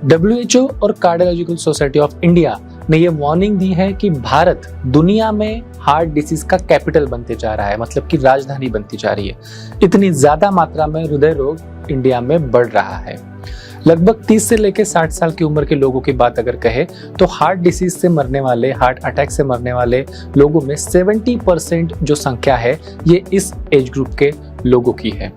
WHO और cardiological society of India ने ये वार्निंग दी है कि भारत दुनिया में हार्ट डिसीज का कैपिटल बनते जा रहा है, मतलब कि राजधानी बनती जा रही है। इतनी ज्यादा मात्रा में हृदय रोग इंडिया में बढ़ रहा है। लगभग 30 से लेकर 60 साल की उम्र के लोगों की बात अगर कहे तो हार्ट डिसीज से मरने वाले, हार्ट अटैक से मरने वाले लोगों में 70% जो संख्या है ये इस एज ग्रुप के लोगों की है।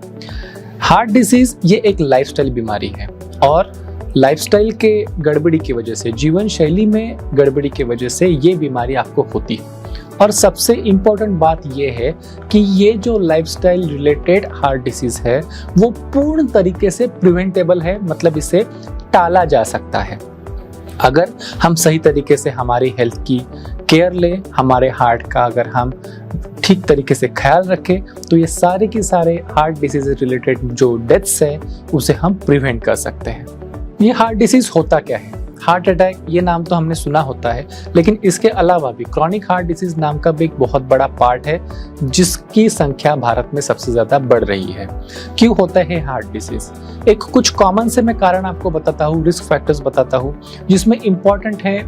हार्ट डिसीज ये एक लाइफस्टाइल बीमारी है और लाइफस्टाइल के गड़बड़ी की वजह से, जीवन शैली में गड़बड़ी की वजह से ये बीमारी आपको होती है। और सबसे इम्पोर्टेंट बात ये है कि ये जो लाइफस्टाइल रिलेटेड हार्ट डिसीज है वो पूर्ण तरीके से प्रिवेंटेबल है, मतलब इसे टाला जा सकता है अगर हम सही तरीके से हमारी हेल्थ की केयर लें, हमारे हार्ट का अगर हम ठीक तरीके से ख्याल रखें तो ये सारे के सारे हार्ट डिसीज रिलेटेड जो डेथ्स है उसे हम प्रिवेंट कर सकते हैं। ये हार्ट डिसीज होता क्या है? हार्ट अटैक ये नाम तो हमने सुना होता है, लेकिन इसके अलावा भी क्रॉनिक हार्ट डिसीज नाम का भी एक बहुत बड़ा पार्ट है जिसकी संख्या भारत में सबसे ज्यादा बढ़ रही है। क्यों होता है हार्ट डिसीज? एक कुछ कॉमन से मैं कारण आपको बताता हूँ, रिस्क फैक्टर्स बताता हूँ, जिसमें इंपॉर्टेंट है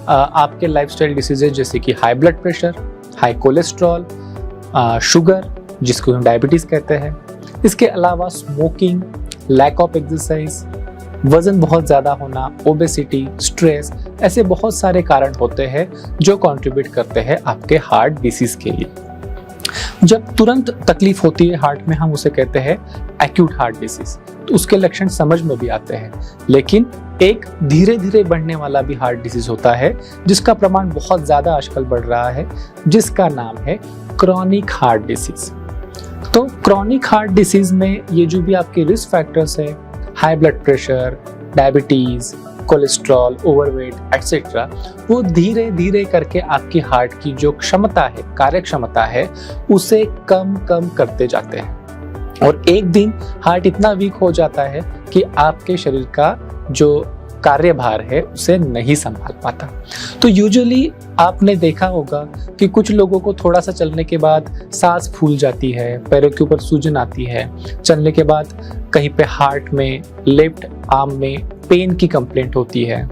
आपके लाइफस्टाइल डिसीजेज जैसे कि high blood pressure, high cholesterol, sugar जिसको हम डायबिटीज कहते हैं। इसके अलावा स्मोकिंग, लैक ऑफ एक्सरसाइज, वजन बहुत ज्यादा होना, ओबेसिटी, स्ट्रेस, ऐसे बहुत सारे कारण होते हैं जो कंट्रीब्यूट करते हैं आपके हार्ट डिसीज के लिए। जब तुरंत तकलीफ होती है हार्ट में हम उसे कहते हैं एक्यूट हार्ट डिसीज, तो उसके लक्षण समझ में भी आते हैं। लेकिन एक धीरे धीरे बढ़ने वाला भी हार्ट डिसीज होता है जिसका प्रमाण बहुत ज्यादा आजकल बढ़ रहा है, जिसका नाम है क्रॉनिक हार्ट डिसीज। तो क्रॉनिक हार्ट डिसीज में ये जो भी आपके रिस्क फैक्टर्स है, high blood pressure, diabetes, cholesterol, overweight etcetera, वो धीरे धीरे करके आपकी हार्ट की जो क्षमता है, कार्य क्षमता है, उसे कम कम करते जाते हैं और एक दिन हार्ट इतना वीक हो जाता है कि आपके शरीर का जो कार्यभार है उसे नहीं संभाल पाता। तो यूजुअली आपने देखा होगा कि कुछ लोगों को थोड़ा सा चलने के बाद सांस फूल जाती है, पैरों के ऊपर सूजन आती है, चलने के बाद कहीं पे हार्ट में, लेफ्ट आर्म में पेन की कंप्लेंट होती है।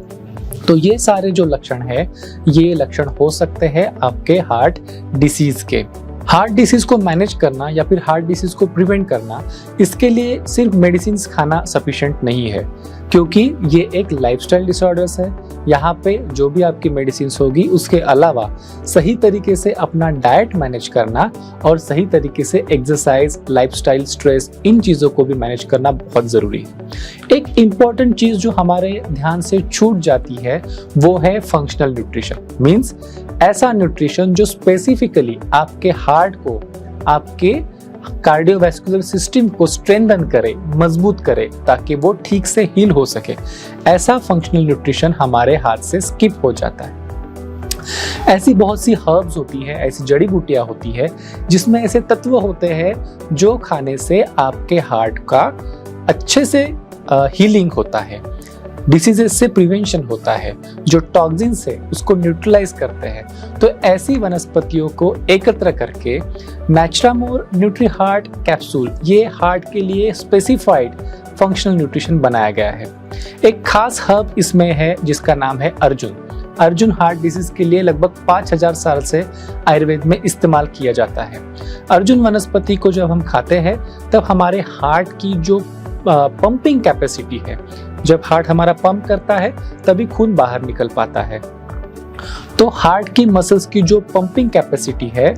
तो ये सारे जो लक्षण है ये लक्षण हो सकते हैं आपके हार्ट डिसीज के। हार्ट डिसीज को मैनेज करना या फिर हार्ट डिसीज को प्रिवेंट करना, इसके लिए सिर्फ मेडिसिन खाना सफिशिएंट नहीं है, क्योंकि ये एक लाइफस्टाइल डिसऑर्डर्स है। यहाँ पे जो भी आपकी मेडिसिन होगी उसके अलावा सही तरीके से अपना डाइट मैनेज करना और सही तरीके से एक्सरसाइज, लाइफस्टाइल, स्ट्रेस, इन चीज़ों को भी मैनेज करना बहुत ज़रूरी है। एक इम्पॉर्टेंट चीज़ जो हमारे ध्यान से छूट जाती है वो है फंक्शनल न्यूट्रिशन। मीन्स ऐसा न्यूट्रिशन जो स्पेसिफिकली आपके हार्ट को, आपके कार्डियोवैस्कुलर सिस्टम को स्ट्रेंथन करे, मजबूत करे, ताकि वो ठीक से हील हो सके। ऐसा फंक्शनल न्यूट्रिशन हमारे हाथ से स्किप हो जाता है। ऐसी बहुत सी हर्ब्स होती है, ऐसी जड़ी बूटियां होती है जिसमें ऐसे तत्व होते हैं जो खाने से आपके हार्ट का अच्छे से हीलिंग होता है, डिसीजेस से प्रिवेंशन होता है, जो टॉक्सिन्स है उसको न्यूट्रलाइज करते हैं। तो ऐसी वनस्पतियों को एकत्र करके नेचुरामोर न्यूट्री हार्ट कैप्सूल, ये हार्ट के लिए स्पेसिफाइड फंक्शनल न्यूट्रिशन बनाया गया है। एक खास हर्ब इसमें है जिसका नाम है अर्जुन। अर्जुन हार्ट डिसीज के लिए लगभग 5000 साल से आयुर्वेद में इस्तेमाल किया जाता है। अर्जुन वनस्पति को जब हम खाते हैं तब हमारे हार्ट की जो पंपिंग कैपेसिटी है, जब हार्ट हमारा पंप करता है तभी खून बाहर निकल पाता है। तो हार्ट की मसल्स की जो पंपिंग कैपेसिटी है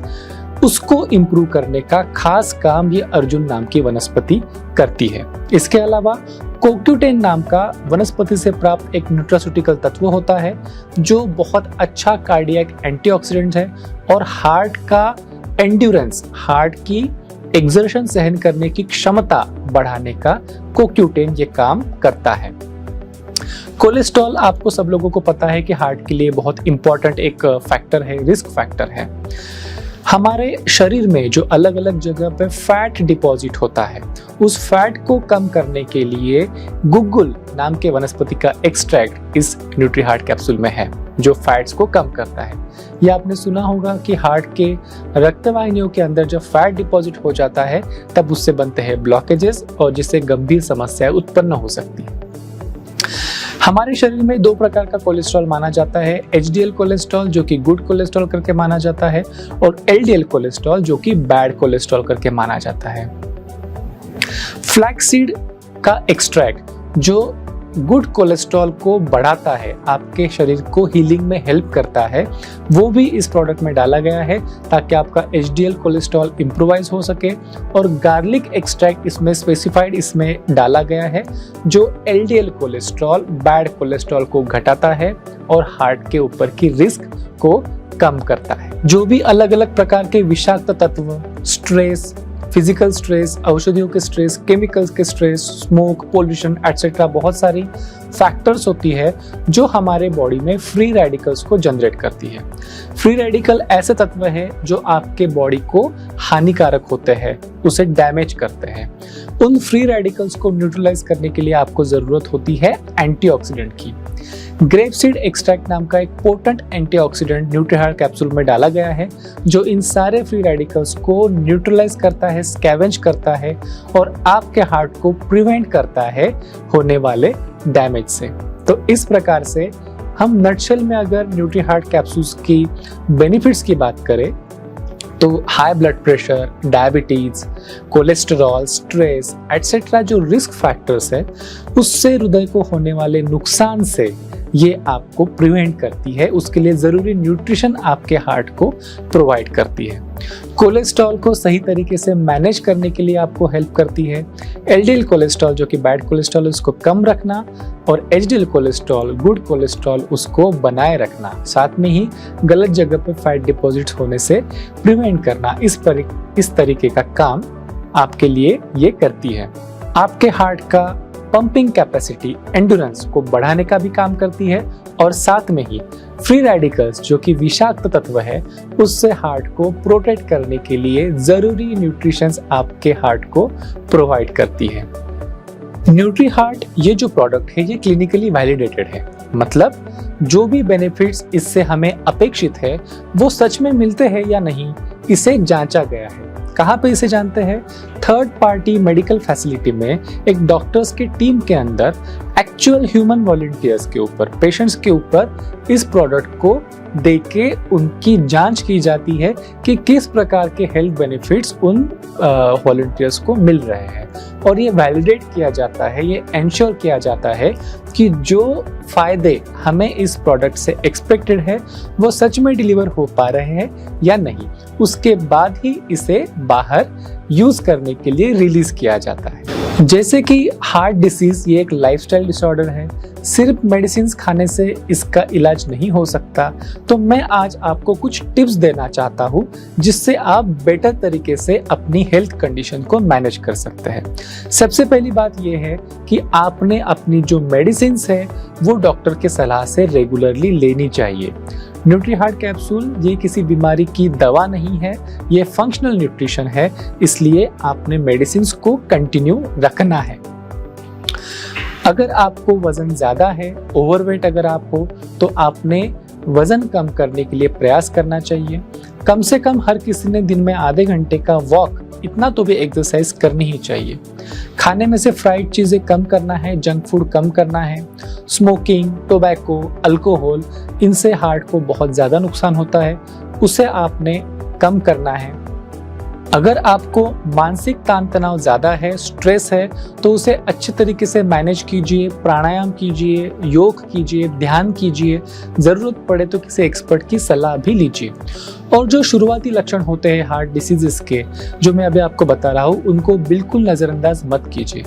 उसको इंप्रूव करने का खास काम ये अर्जुन नाम की वनस्पति करती है। इसके अलावा कोक्यूटेन नाम का वनस्पति से प्राप्त एक न्यूट्रास्यूटिकल तत्व होता है जो बहुत अच्छा कार्डियक एंटीऑक्सीडेंट है और हार्ट का एंड्योरेंस, हार्ट की एक्सर्शन सहन करने की क्षमता बढ़ाने का कोक्यूटेन ये काम करता है। कोलेस्ट्रॉल आपको सब लोगों को पता है कि हार्ट के लिए बहुत इंपॉर्टेंट एक फैक्टर है, रिस्क फैक्टर है। हमारे शरीर में जो अलग अलग जगह पे फैट डिपॉजिट होता है, उस फैट को कम करने के लिए गुग्गुल नाम के वनस्पति का एक्सट्रैक्ट इस न्यूट्री हार्ट कैप्सूल में है जो फैट्स को कम करता है। ये आपने सुना होगा कि हार्ट के रक्तवाहिनियों के अंदर जब फैट डिपॉजिट हो जाता है तब उससे बनते हैं ब्लॉकेजेस और जिससे गंभीर समस्याएं उत्पन्न हो सकती है। हमारे शरीर में दो प्रकार का कोलेस्ट्रॉल माना जाता है, एचडीएल कोलेस्ट्रॉल जो कि गुड कोलेस्ट्रॉल करके माना जाता है और एलडीएल कोलेस्ट्रॉल जो कि बैड कोलेस्ट्रॉल करके माना जाता है। फ्लैक्सीड का एक्सट्रैक्ट जो गुड कोलेस्ट्रॉल को बढ़ाता है, आपके शरीर को हीलिंग में हेल्प करता है, वो भी इस प्रोडक्ट में डाला गया है ताकि आपका एचडीएल कोलेस्ट्रॉल इम्प्रोवाइज हो सके। और गार्लिक एक्सट्रैक्ट इसमें स्पेसिफाइड इसमें डाला गया है जो एलडीएल कोलेस्ट्रॉल, बैड कोलेस्ट्रॉल को घटाता है और हार्ट के ऊपर की रिस्क को कम करता है। जो भी अलग अलग प्रकार के विषाक्त तत्व, स्ट्रेस, फिजिकल स्ट्रेस, औषधियों के स्ट्रेस, केमिकल्स के स्ट्रेस, स्मोक, पोल्यूशन एटसेट्रा, बहुत सारी फैक्टर्स होती है जो हमारे बॉडी में फ्री रेडिकल्स को जनरेट करती है। फ्री रेडिकल ऐसे तत्व है जो आपके बॉडी को हानिकारक होते हैं, उसे डैमेज करते हैं। उन फ्री रेडिकल्स को न्यूट्रलाइज करने के लिए आपको जरूरत होती है एंटीऑक्सीडेंट की। ग्रेपसीड एक्सट्रैक्ट नाम का एक पोटेंट एंटीऑक्सीडेंट न्यूट्रीहार्ट कैप्सूल में डाला गया है जो इन सारे फ्री रेडिकल्स को न्यूट्रलाइज करता है, स्कैवेंज करता है और आपके हार्ट को प्रिवेंट करता है होने वाले डैमेज से। तो इस प्रकार से हम नटशेल में अगर न्यूट्रीहार्ट कैप्सूल्स की बेनिफिट्स की बात करें तो high blood pressure, diabetes, cholesterol, stress etcetera जो रिस्क फैक्टर्स है उससे हृदय को होने वाले नुकसान से ये आपको प्रिवेंट करती है, उसके लिए जरूरी न्यूट्रिशन आपके हार्ट को प्रोवाइड करती है। कोलेस्ट्रॉल को सही तरीके से मैनेज करने के लिए आपको हेल्प करती है। एलडीएल कोलेस्ट्रॉल जो कि बैड कोलेस्ट्रॉल उसको कम रखना और एचडीएल कोलेस्ट्रॉल, गुड कोलेस्ट्रॉल उसको बनाए रखना, साथ में ही गलत जगह पे फैट डिपॉजिट होने से प्रिवेंट करना, इस तरीके का काम आपके लिए ये करती है। आपके हार्ट का पंपिंग कैपेसिटी, एंडुरेंस को बढ़ाने का भी काम करती है और साथ में ही फ्री रेडिकल्स जो कि विषाक्त तत्व है उससे हार्ट को प्रोटेक्ट करने के लिए जरूरी न्यूट्रिशंस आपके हार्ट को प्रोवाइड करती है। न्यूट्रीहार्ट ये जो प्रोडक्ट है ये क्लिनिकली वैलिडेटेड है, मतलब जो भी बेनिफिट्स इससे हमें अपेक्षित है वो सच में मिलते हैं या नहीं, इसे जांचा गया है। कहाँ पे इसे जानते हैं? थर्ड पार्टी मेडिकल फैसिलिटी में एक डॉक्टर्स की टीम के अंदर एक्चुअल ह्यूमन वॉलंटियर्स के ऊपर, पेशेंट्स के ऊपर इस प्रोडक्ट को देके उनकी जांच की जाती है कि किस प्रकार के हेल्थ बेनिफिट्स उन वॉलंटियर्स को मिल रहे हैं और ये वैलिडेट किया जाता है, ये एंश्योर किया जाता है कि जो फायदे हमें इस प्रोडक्ट से एक्सपेक्टेड है वो सच में डिलीवर हो पा रहे हैं या नहीं, उसके बाद ही इसे बाहर यूज करने के लिए रिलीज किया जाता है। जैसे कि हार्ट डिसीज ये एक लाइफस्टाइल डिसऑर्डर है, सिर्फ मेडिसिन खाने से इसका इलाज नहीं हो सकता, तो मैं आज आपको कुछ टिप्स देना चाहता हूँ जिससे आप बेटर तरीके से अपनी हेल्थ कंडीशन को मैनेज कर सकते हैं। सबसे पहली बात ये है कि आपने अपनी जो मेडिसिन है वो डॉक्टर के सलाह से रेगुलरली लेनी चाहिए। न्यूट्रीहार्ट कैप्सूल ये किसी बीमारी की दवा नहीं है, ये फंक्शनल न्यूट्रिशन है, इसलिए आपने मेडिसिन को कंटिन्यू रखना है। अगर आपको वजन ज्यादा है, ओवरवेट अगर आप हो, तो आपने वजन कम करने के लिए प्रयास करना चाहिए। कम से कम हर किसी ने दिन में आधे घंटे का वॉक, इतना तो भी एक्सरसाइज करनी ही चाहिए। खाने में से फ्राइड चीजें कम करना है, जंक फूड कम करना है। स्मोकिंग, टोबैको, अल्कोहल, इनसे हार्ट को बहुत ज्यादा नुकसान होता है, उसे आपने कम करना है। अगर आपको मानसिक तान तनाव ज्यादा है, स्ट्रेस है, तो उसे अच्छे तरीके से मैनेज कीजिए, प्राणायाम कीजिए, योग कीजिए, ध्यान कीजिए, जरूरत पड़े तो किसी एक्सपर्ट की सलाह भी लीजिए। और जो शुरुआती लक्षण होते हैं हार्ट डिसीजेस के, जो मैं अभी आपको बता रहा हूँ, उनको बिल्कुल नजरअंदाज मत कीजिए।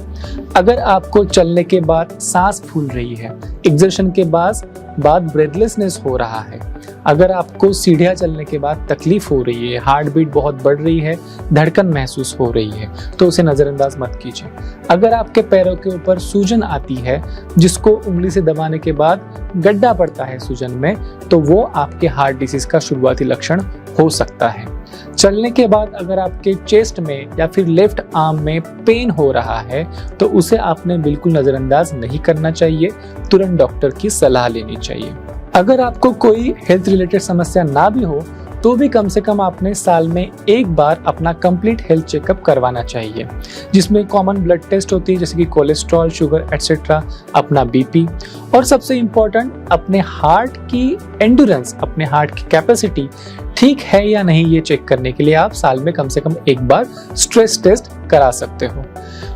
अगर आपको चलने के बाद सांस फूल रही है, एक्सर्शन के बाद ब्रेथलेसनेस हो रहा है, अगर आपको सीढ़ियाँ चलने के बाद तकलीफ हो रही है, हार्ट बीट बहुत बढ़ रही है, धड़कन महसूस हो रही है, तो उसे नजरअंदाज मत कीजिए। अगर आपके पैरों के ऊपर सूजन आती है, जिसको उंगली से दबाने के बाद गड्ढा पड़ता है सूजन में, तो वो आपके हार्ट डिसीज का शुरुआती लक्षण हो सकता है। चलने के बाद अगर आपके चेस्ट में या फिर लेफ्ट आर्म में पेन हो रहा है, तो उसे आपने बिल्कुल नजरअंदाज नहीं करना चाहिए, तुरंत डॉक्टर की सलाह लेनी चाहिए। अगर आपको कोई हेल्थ रिलेटेड समस्या ना भी हो, तो भी कम से कम आपने साल में एक बार अपना कंप्लीट हेल्थ चेकअप करवाना चाहिए, जिसमें कॉमन ब्लड टेस्ट होती है जैसे कि कोलेस्ट्रॉल, शुगर एटसेट्रा, अपना बीपी, और सबसे इम्पोर्टेंट अपने हार्ट की एंडुरेंस, अपने हार्ट की कैपेसिटी ठीक है या नहीं, ये चेक करने के लिए आप साल में कम से कम एक बार स्ट्रेस टेस्ट करा सकते हो।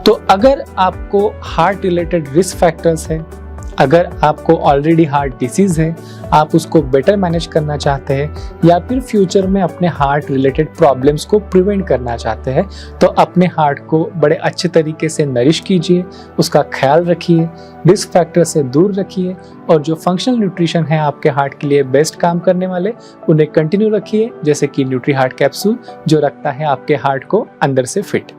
तो अगर आपको हार्ट रिलेटेड रिस्क फैक्टर्स है, अगर आपको ऑलरेडी हार्ट डिसीज है, आप उसको बेटर मैनेज करना चाहते हैं या फिर फ्यूचर में अपने हार्ट रिलेटेड प्रॉब्लम्स को प्रिवेंट करना चाहते हैं, तो अपने हार्ट को बड़े अच्छे तरीके से नरिश कीजिए, उसका ख्याल रखिए, रिस्क फैक्टर से दूर रखिए, और जो फंक्शनल न्यूट्रिशन है आपके हार्ट के लिए बेस्ट काम करने वाले, उन्हें कंटिन्यू रखिए, जैसे कि न्यूट्री हार्ट कैप्सूल जो रखता है आपके हार्ट को अंदर से फिट।